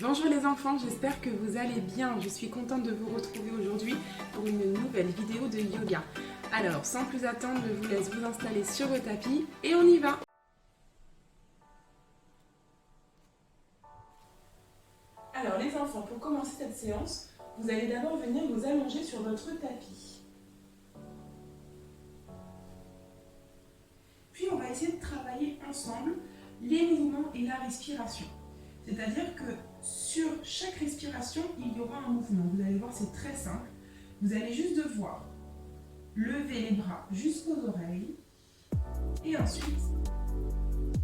Bonjour les enfants, j'espère que vous allez bien. Je suis contente de vous retrouver aujourd'hui pour une nouvelle vidéo de yoga. Alors, sans plus attendre, je vous laisse vous installer sur le tapis et on y va. Alors les enfants, pour commencer cette séance, vous allez d'abord venir vous allonger sur votre tapis. Puis on va essayer de travailler ensemble les mouvements et la respiration. C'est-à-dire que sur chaque respiration, il y aura un mouvement. Vous allez voir, c'est très simple. Vous allez juste devoir lever les bras jusqu'aux oreilles et ensuite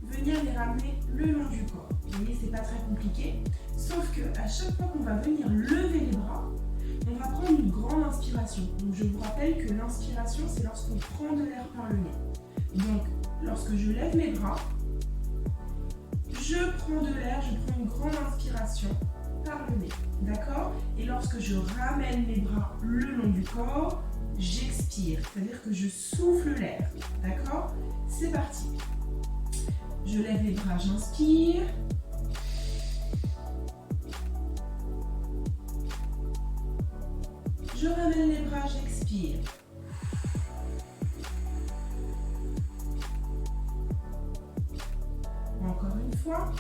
venir les ramener le long du corps. Vous voyez, c'est pas très compliqué. Sauf qu'à chaque fois qu'on va venir lever les bras, on va prendre une grande inspiration. Donc je vous rappelle que l'inspiration, c'est lorsqu'on prend de l'air par le nez. Donc lorsque je lève mes bras, je prends de l'air, je prends une grande inspiration par le nez, d'accord? Et lorsque je ramène mes bras le long du corps, j'expire, c'est-à-dire que je souffle l'air, d'accord? C'est parti. Je lève les bras, j'inspire. Je ramène les bras, j'expire. Encore une fois.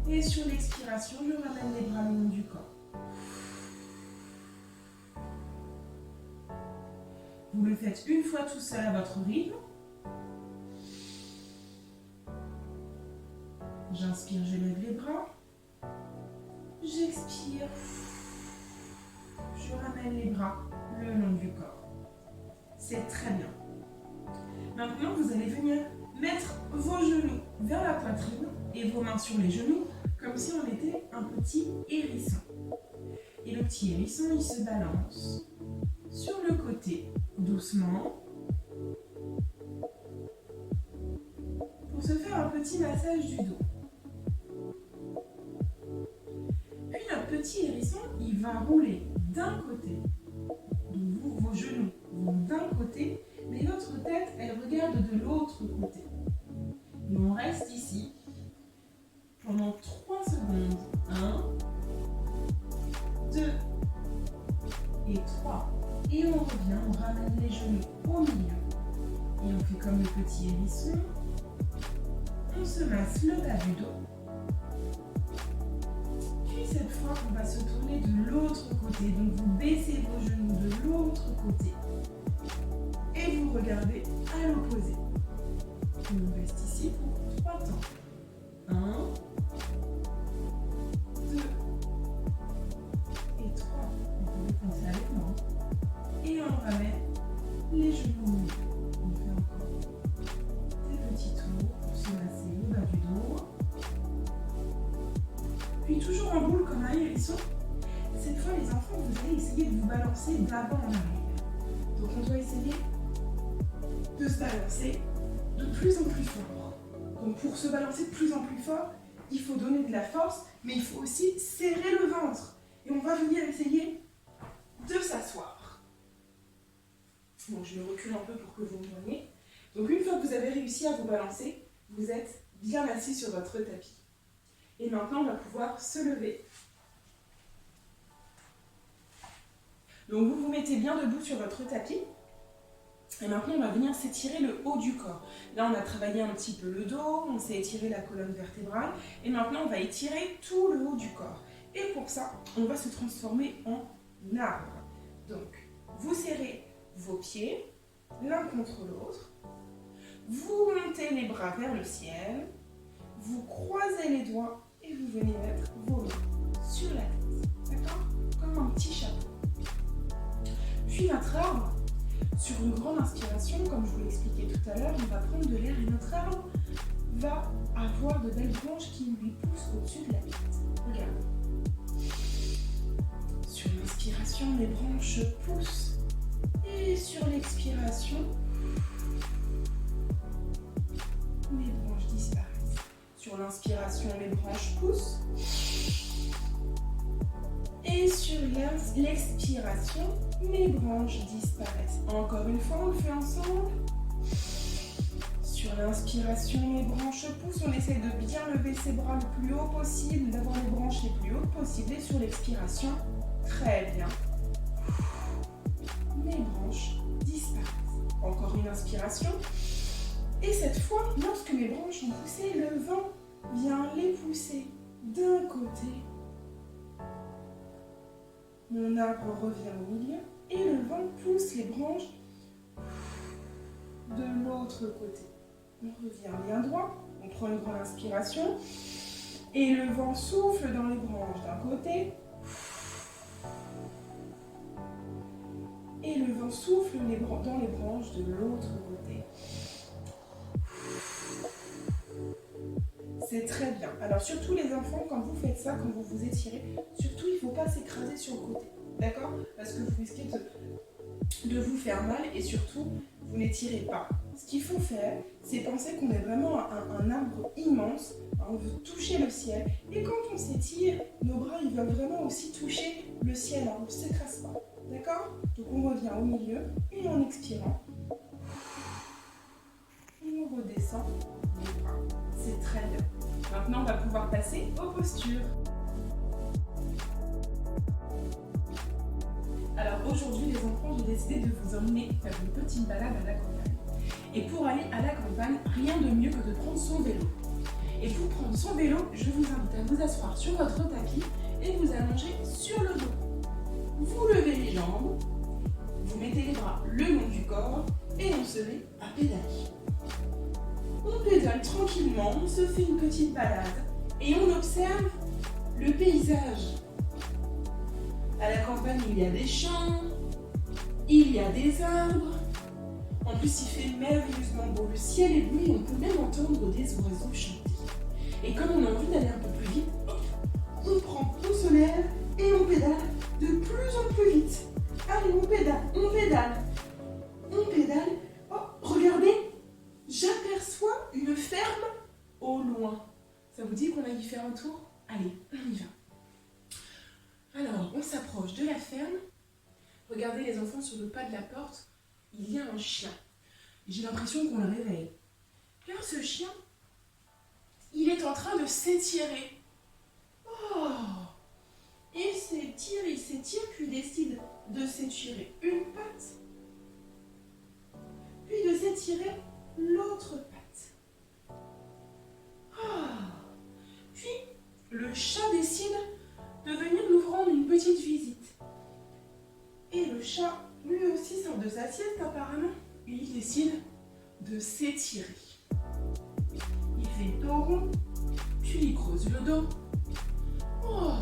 Et sur l'expiration, je ramène les bras le long du corps. Vous le faites une fois tout seul à votre rythme. J'inspire, je lève les bras. J'expire. Je ramène les bras le long du corps. C'est très bien. Maintenant, vous allez venir mettre vos genoux vers la poitrine et vos mains sur les genoux, comme si on était un petit hérisson. Et le petit hérisson, il se balance sur le côté, doucement, pour se faire un petit massage du dos. Puis notre petit hérisson, il va rouler d'un côté. Donc vos genoux vont d'un côté, mais votre tête, elle regarde de l'autre côté. Et on reste ici pendant 3 secondes. 1, 2 et 3. Et on revient, on ramène les genoux au milieu. Et on fait comme le petit hérisson. On se masse le bas du dos. Puis cette fois, on va se tourner de l'autre côté. Donc vous baissez vos genoux de l'autre côté. Et vous regardez à l'opposé. On reste ici pour 3 temps. 1, 2 et 3. Vous pouvez penser avec moi. Et on ramène les genoux au milieu. On fait encore des petits tours pour se masser le bas du dos. Puis toujours en boule comme un hérisson. Cette fois, les enfants, vous allez essayer de vous balancer d'avant en arrière. Donc on doit essayer de se balancer de plus en plus fort. Donc pour se balancer de plus en plus fort, il faut donner de la force, mais il faut aussi serrer le ventre. Et on va venir essayer de s'asseoir. Donc je me recule un peu pour que vous me voyez. Donc une fois que vous avez réussi à vous balancer, vous êtes bien assis sur votre tapis. Et maintenant, on va pouvoir se lever. Donc vous vous mettez bien debout sur votre tapis. Et maintenant, on va venir s'étirer le haut du corps. Là, on a travaillé un petit peu le dos, on s'est étiré la colonne vertébrale. Et maintenant, on va étirer tout le haut du corps. Et pour ça, on va se transformer en arbre. Donc, vous serrez vos pieds l'un contre l'autre. Vous montez les bras vers le ciel. Vous croisez les doigts et vous venez mettre vos mains sur la tête. D'accord? Comme un petit chapeau. Puis notre arbre, sur une grande inspiration, comme je vous l'expliquais tout à l'heure, on va prendre de l'air et notre arbre va avoir de belles branches qui lui poussent au-dessus de la tête. Regardez. Sur l'inspiration, les branches poussent. Et sur l'expiration, les branches disparaissent. Sur l'inspiration, les branches poussent. Et sur l'expiration, les branches disparaissent. Encore une fois, on le fait ensemble. Sur l'inspiration, les branches poussent. On essaie de bien lever ses bras le plus haut possible, d'avoir les branches les plus hautes possibles. Et sur l'expiration, très bien. Les branches disparaissent. Encore une inspiration. Et cette fois, lorsque mes branches ont poussé, le vent vient les pousser d'un côté. Mon arbre revient au milieu et le vent pousse les branches de l'autre côté. On revient bien droit, on prend une grande inspiration et le vent souffle dans les branches d'un côté et le vent souffle dans les branches de l'autre côté. C'est très bien. Alors surtout les enfants, quand vous faites ça, quand vous vous étirez, surtout il ne faut pas s'écraser sur le côté. D'accord? Parce que vous risquez de vous faire mal et surtout, vous n'étirez pas. Ce qu'il faut faire, c'est penser qu'on est vraiment un arbre immense. On veut toucher le ciel. Et quand on s'étire, nos bras ils veulent vraiment aussi toucher le ciel. Alors on ne s'écrase pas. D'accord? Donc on revient au milieu et en expirant, on redescend les bras. C'est très bien. Maintenant, on va pouvoir passer aux postures. Alors aujourd'hui, les enfants, j'ai décidé de vous emmener faire une petite balade à la campagne. Et pour aller à la campagne, rien de mieux que de prendre son vélo. Et pour prendre son vélo, je vous invite à vous asseoir sur votre tapis et vous allonger sur le dos. Vous levez les jambes, vous mettez les bras le long du corps et on se met à pédaler. On pédale tranquillement, on se fait une petite balade et on observe le paysage. À la campagne, il y a des champs, il y a des arbres. En plus, il fait merveilleusement beau. Le ciel est bleu et on peut même entendre des oiseaux chanter. Et comme on a envie d'aller un peu plus vite, on prend, on se lève et on pédale de plus en plus vite. Allez, on pédale, on pédale, on pédale. Oh, regardez, j'aperçois une ferme au loin. Ça vous dit qu'on aille y faire un tour? Allez, on y va. Alors, on s'approche de la ferme. Regardez les enfants, sur le pas de la porte, il y a un chien. J'ai l'impression qu'on le réveille. Car ce chien, il est en train de s'étirer. Oh! Il s'étire, puis décide de s'étirer une patte, puis de s'étirer l'autre patte. Oh! Puis, le chat décide de venir nous rendre une petite visite. Et le chat, lui aussi, sort de sa sieste apparemment. Et il décide de s'étirer. Il fait le dos rond, puis il creuse le dos. Oh!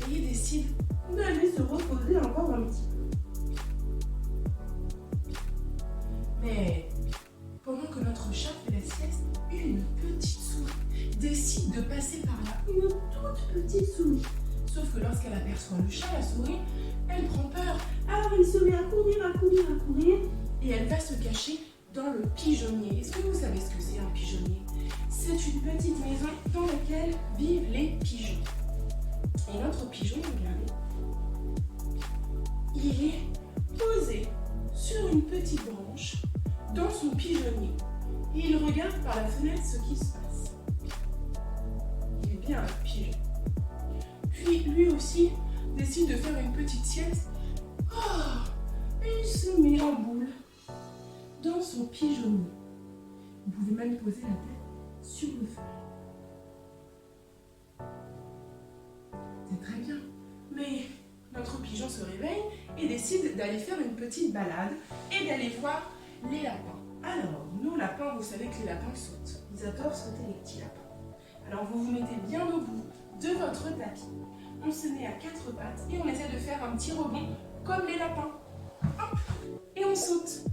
Et il décide d'aller se reposer encore un petit peu. Mais pendant que notre chat fait la sieste, une petite souris décide de passer par là. Une toute petite souris. Sauf que lorsqu'elle aperçoit le chat, la souris, elle prend peur. Alors elle se met à courir. Et elle va se cacher dans le pigeonnier. Est-ce que vous savez ce que c'est un pigeonnier? C'est une petite maison dans laquelle vivent les pigeons. Et notre pigeon, regardez, il est posé sur une petite branche dans son pigeonnier. Et il regarde par la fenêtre ce qui se passe. Il est bien un pigeon. Puis lui aussi décide de faire une petite sieste. Oh, et il se met en boule dans son pigeonnier. Vous pouvez même poser la tête sur le feu. C'est très bien. Mais notre pigeon se réveille et décide d'aller faire une petite balade et d'aller voir les lapins. Alors, nos lapins, vous savez que les lapins sautent. Ils adorent sauter, les petits lapins. Alors, vous vous mettez bien debout de votre tapis. On se met à quatre pattes et on essaie de faire un petit rebond comme les lapins. Hop, et on saute.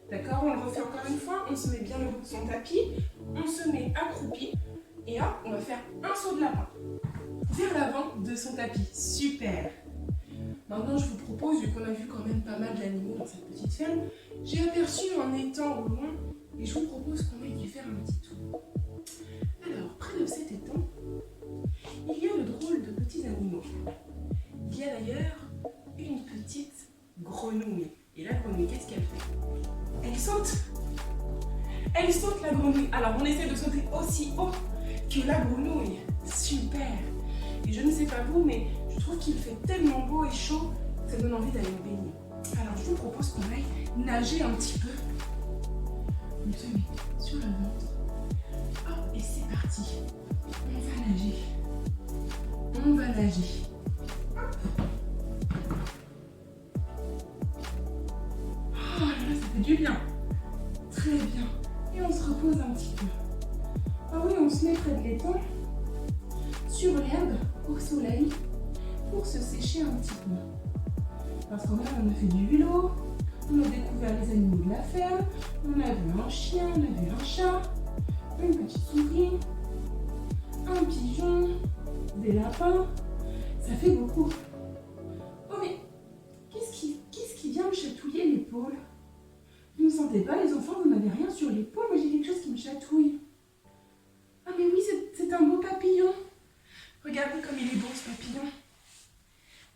D'accord, on le refait encore une fois. On se met bien debout de son tapis. On se met accroupi. Et hop, on va faire un saut de lapin vers l'avant de son tapis. Super! Maintenant, je vous propose, vu qu'on a vu quand même pas mal d'animaux dans cette petite ferme, j'ai aperçu un étang au loin et je vous propose qu'on aille y faire un petit tour. Alors, près de cet étang, il y a de drôles de petits animaux. Il y a d'ailleurs une petite grenouille. Et la grenouille, qu'est-ce qu'elle fait? Elle saute! Elle saute la grenouille. Alors on essaie de sauter aussi haut que la grenouille. Super. Et je ne sais pas vous, mais je trouve qu'il fait tellement beau et chaud, ça donne envie d'aller me baigner. Alors je vous propose qu'on aille nager un petit peu. On se met sur le ventre. Hop, et c'est parti. On va nager. On va nager. Hop. Oh là là, ça fait du bien. Très bien. Et on se repose un petit peu. Ah oui, on se met près de l'étang, sur l'herbe, au soleil, pour se sécher un petit peu. Parce qu'on a fait du vélo, on a découvert les animaux de la ferme, on a vu un chien, on a vu un chat, une petite souris, un pigeon, des lapins. Ça fait beaucoup. Oh mais, qu'est-ce qui vient me chatouiller l'épaule? Vous ne sentez pas les enfants, vous n'avez rien sur l'épaule? Moi j'ai quelque chose qui me chatouille. Ah mais oui, c'est un beau papillon. Regardez comme il est beau ce papillon.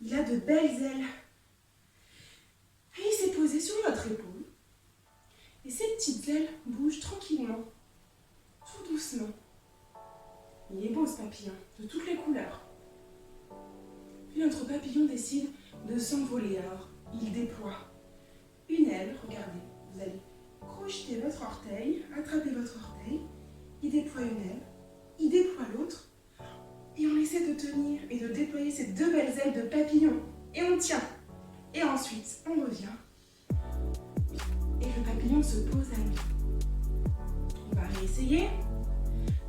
Il a de belles ailes. Et il s'est posé sur notre épaule. Et ses petites ailes bougent tranquillement, tout doucement. Il est beau ce papillon, de toutes les couleurs. Puis notre papillon décide de s'envoler. Alors, il déploie une aile, regardez. Vous allez crocheter votre orteil, attraper votre orteil. Il déploie une aile, il déploie l'autre. Et on essaie de tenir et de déployer ces deux belles ailes de papillon. Et on tient. Et ensuite, on revient. Et le papillon se pose à nous. On va réessayer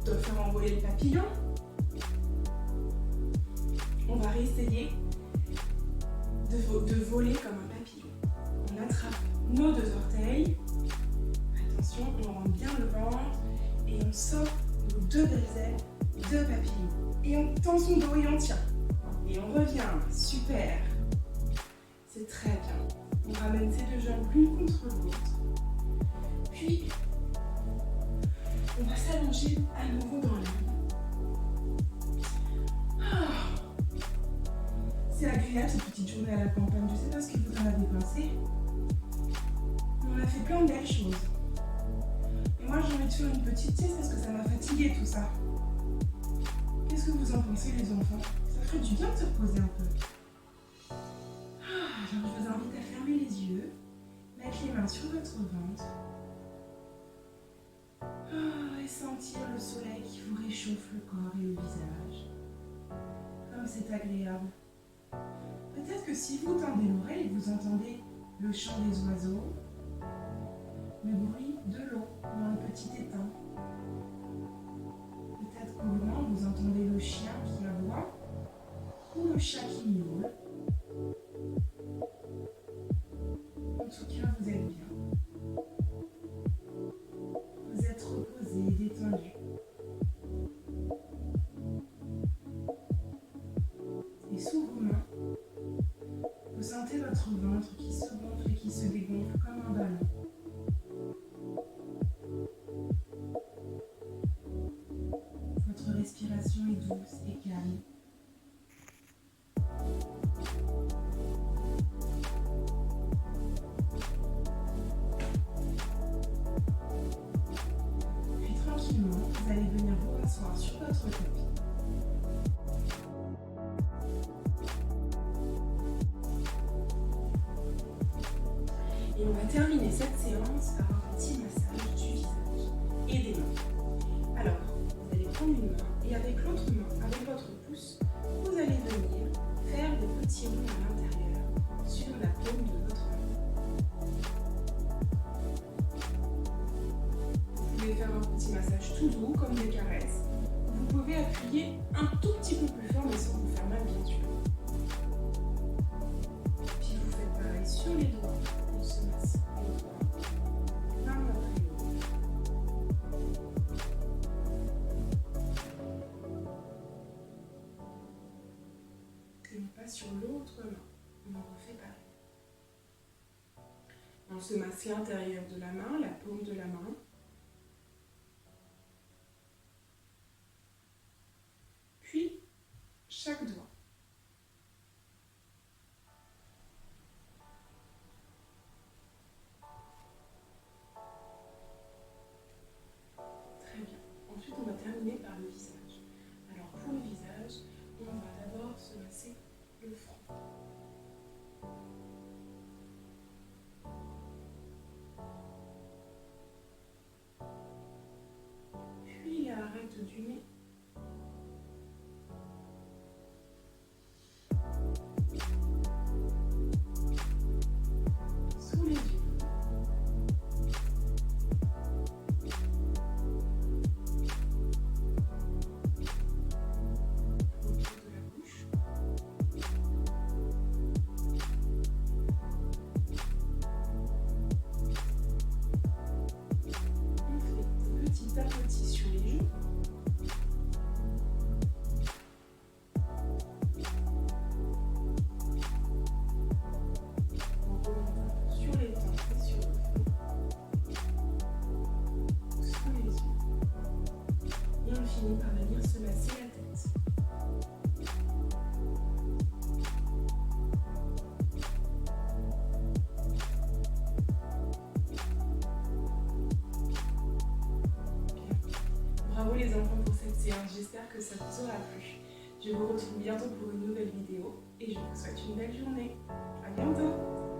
de faire envoler le papillon. On va réessayer de voler comme un papillon. On attrape nos deux orteils. Attention, on rentre bien le ventre. Et on sort nos deux belles ailes de papillon. Et on tend son dos et on tient. Et on revient. Super. C'est très bien. On ramène ces deux jambes l'une contre l'autre. Puis, on va s'allonger à nouveau dans l'herbe. Ah, c'est agréable cette petite journée à la campagne. Je ne sais pas ce que vous en avez pensé. Mais on a fait plein de belles choses. Et moi, j'ai envie de faire une petite sieste parce que ça m'a fatiguée tout ça. Qu'est-ce que vous en pensez les enfants? Ça ferait du bien de se reposer un peu. Alors, je vous invite à fermer les yeux, mettre les mains sur votre ventre et sentir le soleil qui vous réchauffe le corps et le visage. Comme c'est agréable. Peut-être que si vous tendez l'oreille, vous entendez le chant des oiseaux, le bruit de l'eau dans le petit étang. Peut-être qu'au loin, vous entendez le chien qui aboie ou le chat qui miaule. En tout cas, vous êtes bien. Vous êtes reposé, détendu. Et sous vos mains, vous sentez votre ventre qui se gonfle et qui se dégonfle comme un ballon. Votre respiration est douce et calme. Vous allez venir vous rasseoir sur votre tapis. Et on va terminer cette séance par un petit massage du visage et des mains. Alors, vous allez prendre une main et avec l'autre main, avec votre pouce, vous allez venir faire des petits ronds à l'intérieur sur la paume de votre main. Vous pouvez faire un petit massage tout doux comme des caresses. Vous pouvez appuyer un tout petit peu plus fort mais sans vous faire mal bien sûr. Puis vous faites pareil sur les doigts. On se masse les doigts l'un après l'autre. Et on passe sur l'autre main. On en refait pareil. On se masse l'intérieur de la main, la paume de la main. Puis, chaque doigt. crête du nez. Sous les yeux. Autour de la bouche. On fait petit à petit sur les joues. On remonte sur les tempes et sur le front, sous les yeux. Et on finit par venir se masser la tête. Bravo les enfants pour cette séance, j'espère que ça vous aura plu. Je vous retrouve bientôt pour une nouvelle vidéo et je vous souhaite une belle journée. À bientôt!